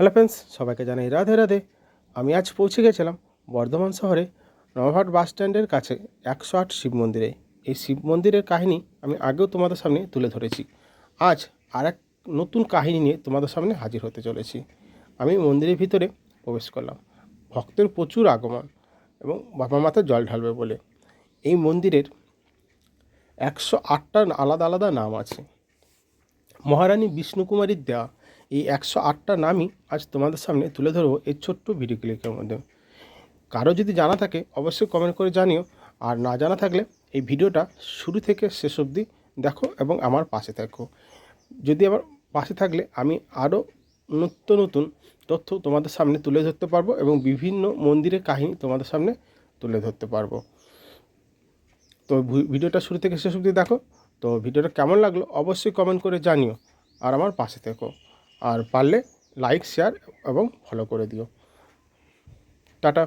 Hello friends, সবাইকে জানাই রাধে রাধে। আমি আজ পৌঁছে গেছিলাম বর্ধমান শহরে নবাবহাট বাস স্ট্যান্ডের কাছে 108 শিব মন্দিরে। এই শিব মন্দিরের কাহিনী আমি আগেও তোমাদের সামনে তুলে ধরেছি। আজ আর এক নতুন কাহিনী নিয়ে তোমাদের সামনে হাজির হতে চলেছি। আমি মন্দিরের ভিতরে প্রবেশ করলাম। ভক্তের প্রচুর আগমন এবং বাবা মাথায় জল ঢালবে বলে। এই মন্দিরের 108টা আলাদা আলাদা নাম আছে। মহারানী বিষ্ণুকুমারীর দেওয়া এই 108টা নামই আজ তোমাদের সামনে তুলে ধরবো এই ছোট্ট ভিডিও ক্লিপের মধ্যে। কারো যদি জানা থাকে অবশ্যই কমেন্ট করে জানিও, আর না জানা থাকলে এই ভিডিওটা শুরু থেকে শেষ অবধি দেখো এবং আমার পাশে থাকো। যদি আমার পাশে থাকলে আমি আরও নতুন নতুন তথ্য তোমাদের সামনে তুলে ধরতে পারবো এবং বিভিন্ন মন্দিরের কাহিনী তোমাদের সামনে তুলে ধরতে পারবো। তো ভিডিওটা শুরু থেকে শেষ অবধি দেখো। তো ভিডিওটা কেমন লাগলো অবশ্যই কমেন্ট করে জানিও, আর আমার পাশে থেকো, আর পারলে লাইক শেয়ার এবং ফলো করে দিও। টাটা।